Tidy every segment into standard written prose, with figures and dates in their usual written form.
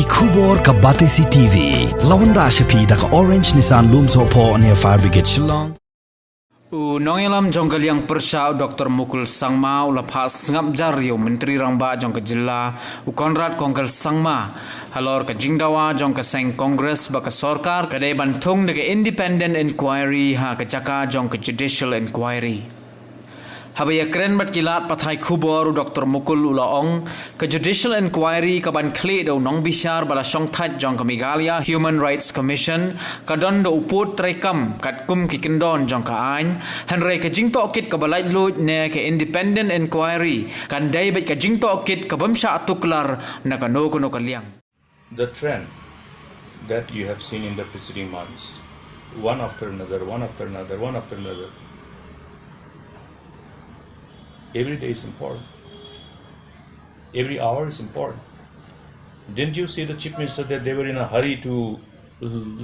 Khubor ka Batesi TV. Lawan da Shapi da ka Orange Nissan Loom Sopo near Fire Brigade Shillong. Nongilam jongkal yang persya Dr. Mukul Sangma ulapha sngap jaryo Menteri Rangba jongka jilla Konrad Kongkal Sangma halor ka Dawa jongka seng Kongres baka sorkar kadai bantung nege independent inquiry ha kacaka jongka judicial inquiry. Habaya keren bat kilat pathai khubor Dr. Mukul ulaong ke judicial inquiry ka ban kle do nong bishar bala songthat jong ka Meghalaya Human Rights Commission ka don do uput trekam kat kum ki kendon jong ka ain hanre ka jing Tohkit ka balai lut ne ke independent inquiry kan dai bet ka jing Tohkit ka bamsha tuklar na ka no kuno ka liang. The trend that you have seen in the preceding months, one after another, every day is important. Every hour is important. Didn't you see the Chief Minister that they were in a hurry to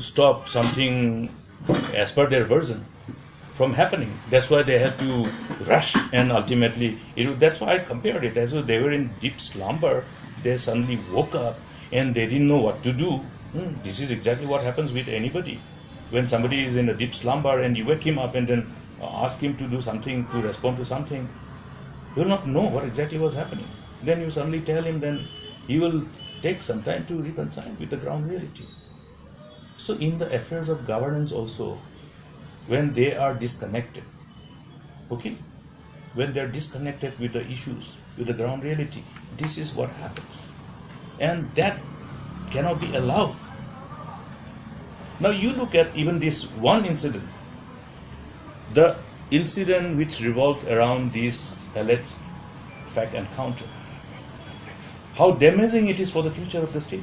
stop something as per their version from happening? That's why they had to rush, and ultimately, that's why I compared it as though they were in deep slumber. They suddenly woke up and they didn't know what to do. This is exactly what happens with anybody. When somebody is in a deep slumber and you wake him up and then ask him to do something, to respond to something, he will not know what exactly was happening. Then you suddenly tell him, then he will take some time to reconcile with the ground reality. So in the affairs of governance also, when they are disconnected, when they are disconnected with the issues, with the ground reality, this is what happens. And that cannot be allowed. Now you look at even this one incident, the incident which revolved around this alleged fact encounter. How damaging it is for the future of the state.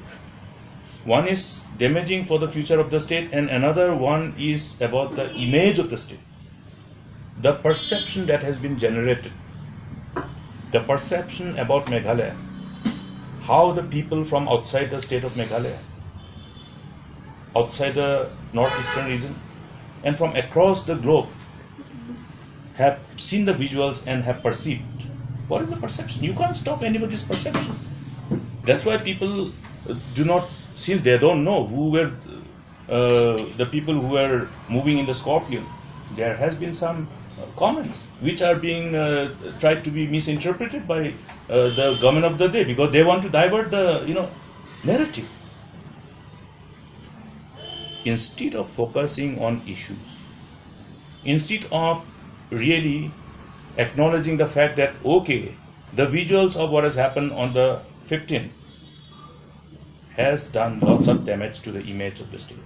One is damaging for the future of the state, and another one is about the image of the state. The perception that has been generated, the perception about Meghalaya, how the people from outside the state of Meghalaya, outside the northeastern region, and from across the globe have seen the visuals and have perceived. What is the perception? You can't stop anybody's perception. That's why people do not, since they don't know who were the people who were moving in the Scorpion, there has been some comments which are being tried to be misinterpreted by the government of the day because they want to divert the narrative. Instead of focusing on issues, instead of really acknowledging the fact that, okay, the visuals of what has happened on the 15th has done lots of damage to the image of the state.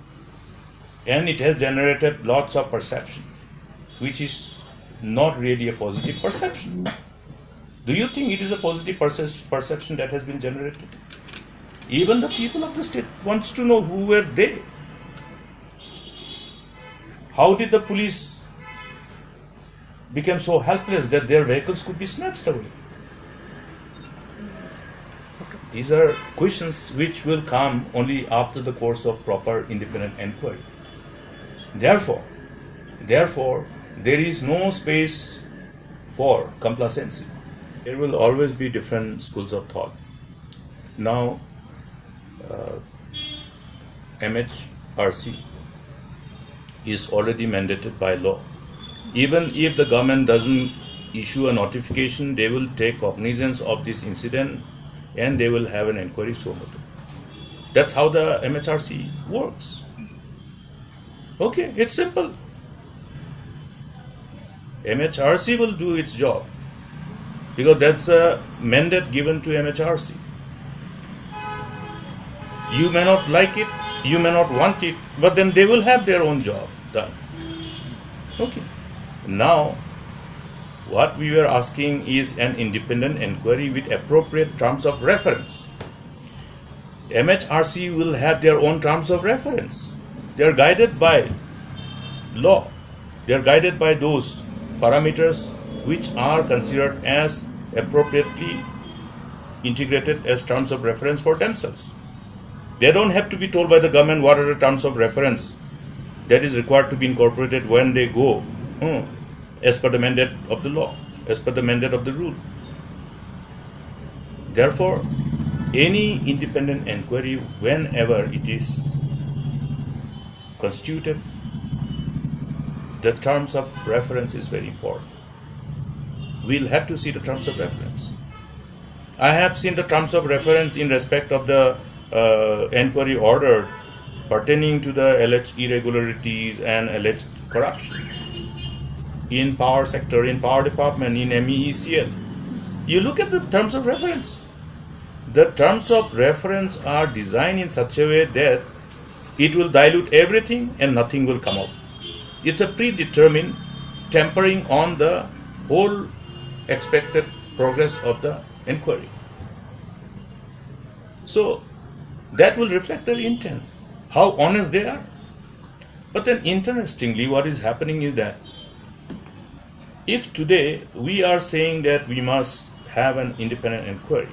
And it has generated lots of perception, which is not really a positive perception. Do you think it is a positive perception that has been generated? Even the people of the state wants to know who were they. How did the police became so helpless that their vehicles could be snatched away? These are questions which will come only after the course of proper independent inquiry. Therefore, there is no space for complacency. There will always be different schools of thought. Now, MHRC is already mandated by law. Even if the government doesn't issue a notification, they will take cognizance of this incident and they will have an inquiry suo motu. That's how the MHRC works. Okay, it's simple. MHRC will do its job because that's a mandate given to MHRC. You may not like it, you may not want it, but then they will have their own job done. Okay. Now, what we were asking is an independent inquiry with appropriate terms of reference. MHRC will have their own terms of reference. They are guided by law. They are guided by those parameters which are considered as appropriately integrated as terms of reference for themselves. They don't have to be told by the government what are the terms of reference that is required to be incorporated when they go as per the mandate of the law, as per the mandate of the rule. Therefore, any independent inquiry, whenever it is constituted, the terms of reference is very important. We'll have to see the terms of reference. I have seen the terms of reference in respect of the inquiry order pertaining to the alleged irregularities and alleged corruption in power sector, in power department, in MEECL. You look at the terms of reference. The terms of reference are designed in such a way that it will dilute everything and nothing will come out. It's a predetermined tempering on the whole expected progress of the inquiry. So that will reflect their intent, how honest they are. But then interestingly, what is happening is that if today we are saying that we must have an independent inquiry,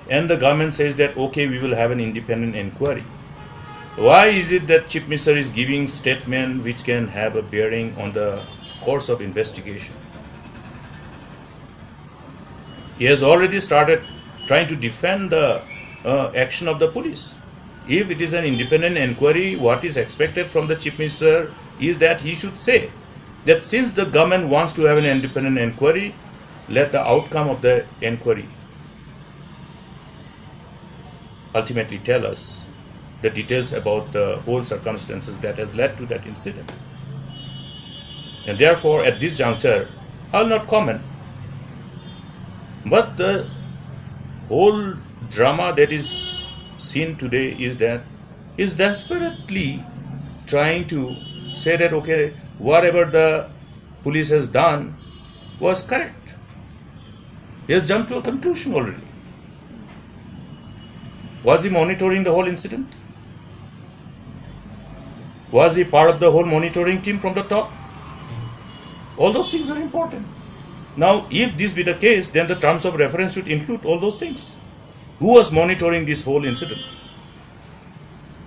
and the government says that okay, we will have an independent inquiry, why is it that Chief Minister is giving statement which can have a bearing on the course of investigation? He has already started trying to defend the action of the police. If it is an independent inquiry, what is expected from the Chief Minister is that he should say that since the government wants to have an independent inquiry, let the outcome of the inquiry ultimately tell us the details about the whole circumstances that has led to that incident. And therefore, at this juncture, I will not comment. But the whole drama that is seen today is that is desperately trying to say that okay, whatever the police has done was correct. He has jumped to a conclusion already. Was he monitoring the whole incident? Was he part of the whole monitoring team from the top? All those things are important. Now, if this be the case, then the terms of reference should include all those things. Who was monitoring this whole incident?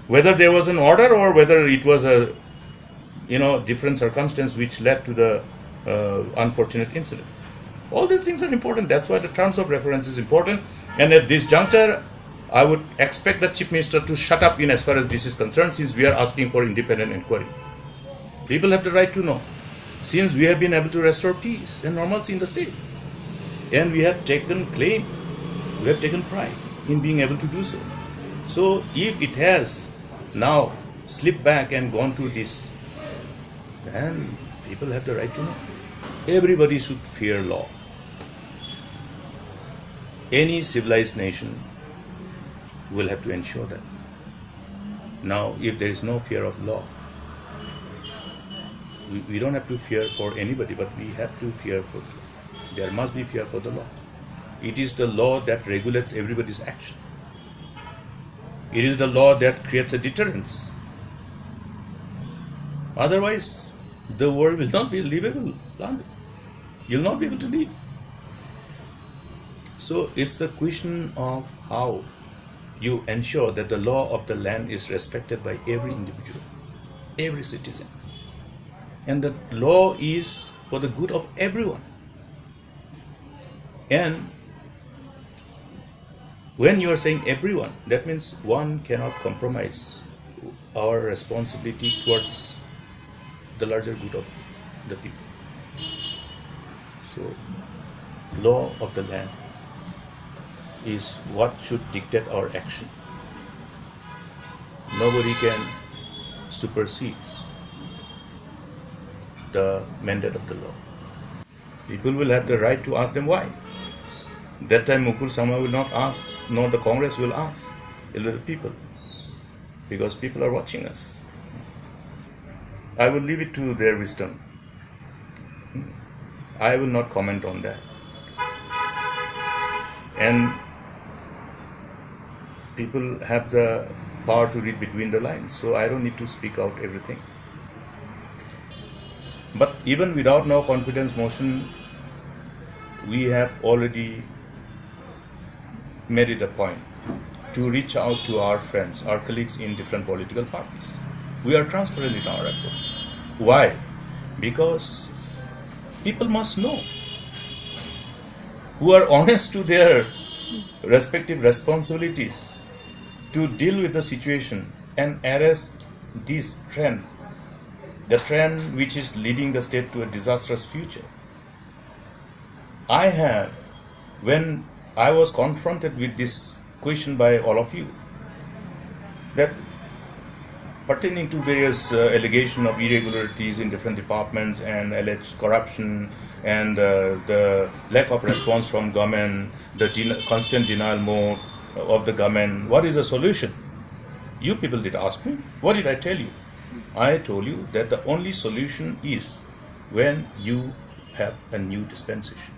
Whether there was an order or whether it was a different circumstance which led to the unfortunate incident. All these things are important. That's why the terms of reference is important. And at this juncture, I would expect the Chief Minister to shut up in as far as this is concerned, since we are asking for independent inquiry. People have the right to know, since we have been able to restore peace and normalcy in the state. And we have taken claim, we have taken pride in being able to do so. So if it has now slipped back and gone to this, then people have the right to know. Everybody should fear law. Any civilized nation will have to ensure that. Now, if there is no fear of law, we don't have to fear for anybody, but we have to fear for, there must be fear for the law. It is the law that regulates everybody's action. It is the law that creates a deterrence. Otherwise, the world will not be livable. You'll not be able to live. So it's the question of how you ensure that the law of the land is respected by every individual, every citizen. And the law is for the good of everyone. And when you are saying everyone, that means one cannot compromise our responsibility towards the larger good of the people. So, law of the land is what should dictate our action. Nobody can supersede the mandate of the law. People will have the right to ask them why. That time Mukul Sangma will not ask, nor the Congress will ask. It will be the people. Because people are watching us. I will leave it to their wisdom. I will not comment on that. And people have the power to read between the lines, so I don't need to speak out everything. But even without no confidence motion, we have already made it a point to reach out to our friends, our colleagues in different political parties. We are transparent in our approach. Why? Because people must know, who are honest to their respective responsibilities to deal with the situation and arrest this trend, the trend which is leading the state to a disastrous future. When I was confronted with this question by all of you, that pertaining to various allegations of irregularities in different departments and alleged corruption and the lack of response from government, the constant denial mode of the government, what is the solution? You people did ask me. What did I tell you? I told you that the only solution is when you have a new dispensation.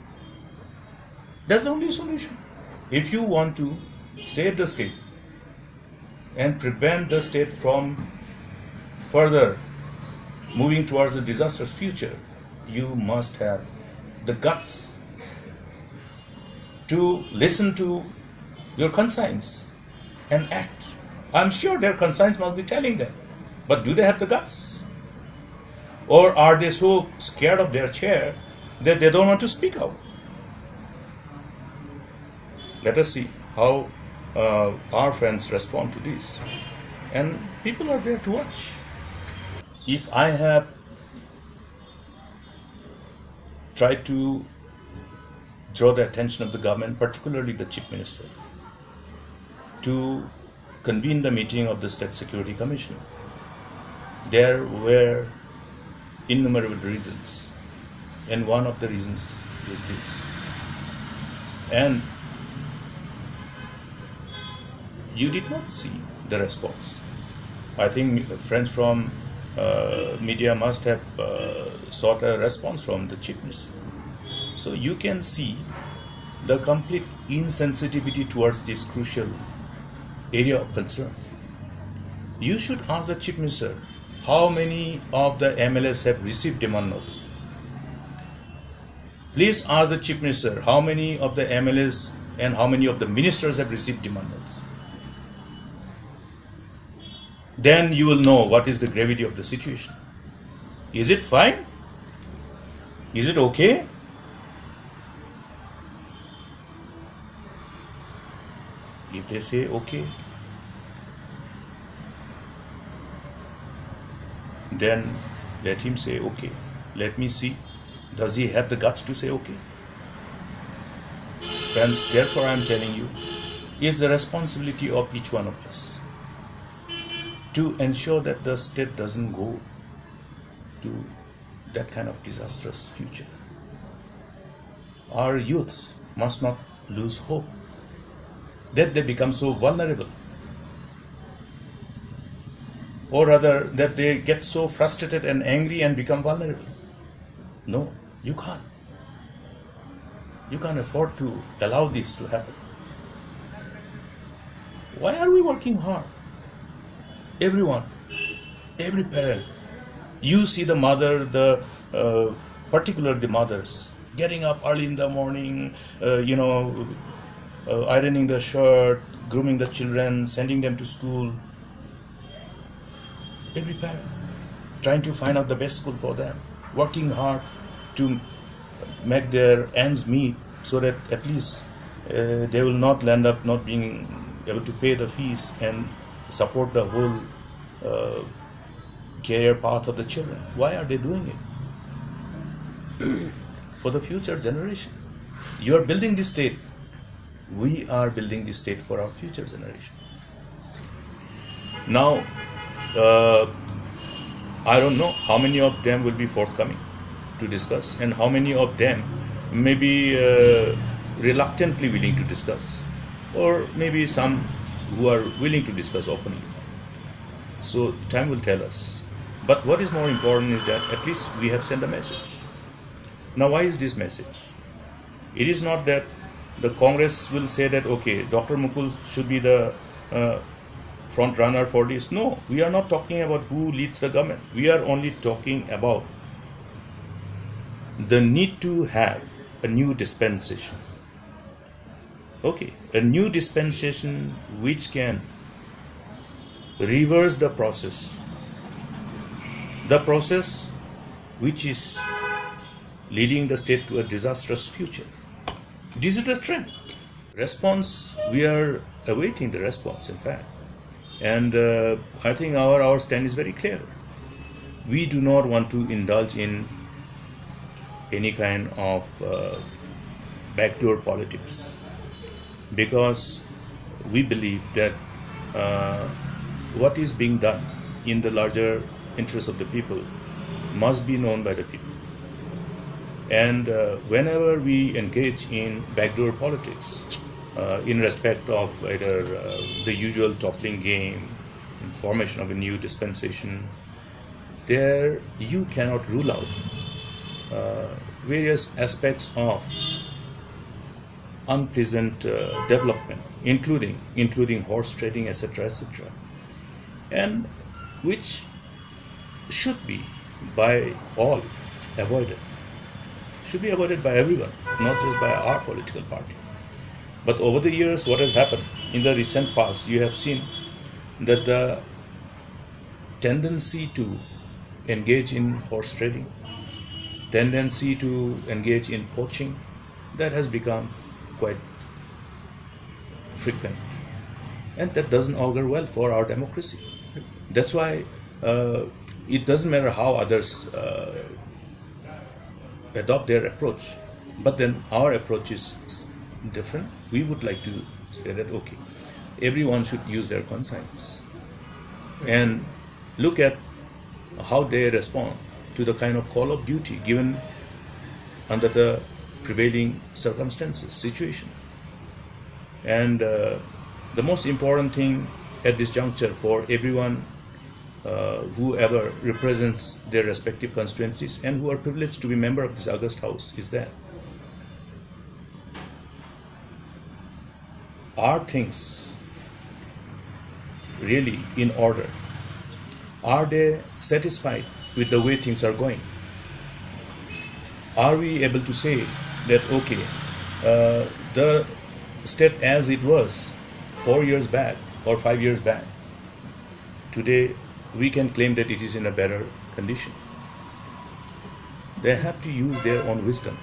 That's the only solution. If you want to save the state and prevent the state from further moving towards a disastrous future, you must have the guts to listen to your conscience and act. I'm sure their conscience must be telling them, but do they have the guts? Or are they so scared of their chair that they don't want to speak out? Let us see how our friends respond to this. And people are there to watch. If I have tried to draw the attention of the government, particularly the Chief Minister, to convene the meeting of the State Security Commission, there were innumerable reasons. And one of the reasons is this. And you did not see the response. I think friends from media must have sought a response from the Chief Minister. So you can see the complete insensitivity towards this crucial area of concern. You should ask the Chief Minister how many of the MLAs have received demand notes. Please ask the Chief Minister how many of the MLAs and how many of the ministers have received demand notes. Then you will know what is the gravity of the situation. Is it fine? Is it okay? If they say okay, then let him say okay. Let me see, does he have the guts to say okay? Friends, therefore I am telling you, it's the responsibility of each one of us to ensure that the state doesn't go to that kind of disastrous future. Our youths must not lose hope that they become so vulnerable, or rather that they get so frustrated and angry and become vulnerable. No, you can't. You can't afford to allow this to happen. Why are we working hard? Everyone, every parent, you see the mother, particularly the mothers, getting up early in the morning, ironing the shirt, grooming the children, sending them to school. Every parent trying to find out the best school for them, working hard to make their ends meet so that at least they will not end up not being able to pay the fees and support the whole career path of the children. Why are they doing it? For the future generation. You are building this state. We are building this state for our future generation. Now, I don't know how many of them will be forthcoming to discuss and how many of them may be reluctantly willing to discuss, or maybe some who are willing to discuss openly. So time will tell us. But what is more important is that at least we have sent a message. Now, why is this message? It is not that the Congress will say that, okay, Dr. Mukul should be the front runner for this. No, we are not talking about who leads the government. We are only talking about the need to have a new dispensation. Okay, a new dispensation which can reverse the process which is leading the state to a disastrous future. This is the trend. Response, we are awaiting the response, in fact. And I think our stand is very clear. We do not want to indulge in any kind of backdoor politics, because we believe that what is being done in the larger interest of the people must be known by the people. And whenever we engage in backdoor politics, in respect of either the usual toppling game, formation of a new dispensation, there you cannot rule out various aspects of unpleasant development, including horse trading, etc., etc., and which should be by all avoided. Should be avoided by everyone, not just by our political party. But over the years, what has happened in the recent past, you have seen that the tendency to engage in horse trading, tendency to engage in poaching, that has become quite frequent. And that doesn't augur well for our democracy. That's why it doesn't matter how others adopt their approach, but then our approach is different. We would like to say that, okay, everyone should use their conscience and look at how they respond to the kind of call of duty given under the prevailing circumstances, situation. And the most important thing at this juncture for everyone, whoever represents their respective constituencies and who are privileged to be member of this august house, is that are things really in order? Are they satisfied with the way things are going? Are we able to say that, okay, the state as it was 4 years back or 5 years back, today we can claim that it is in a better condition? They have to use their own wisdom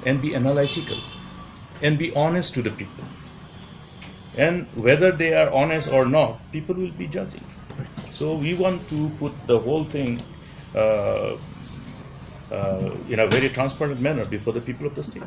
and be analytical and be honest to the people. And whether they are honest or not, people will be judging. So we want to put the whole thing in a very transparent manner before the people of the state.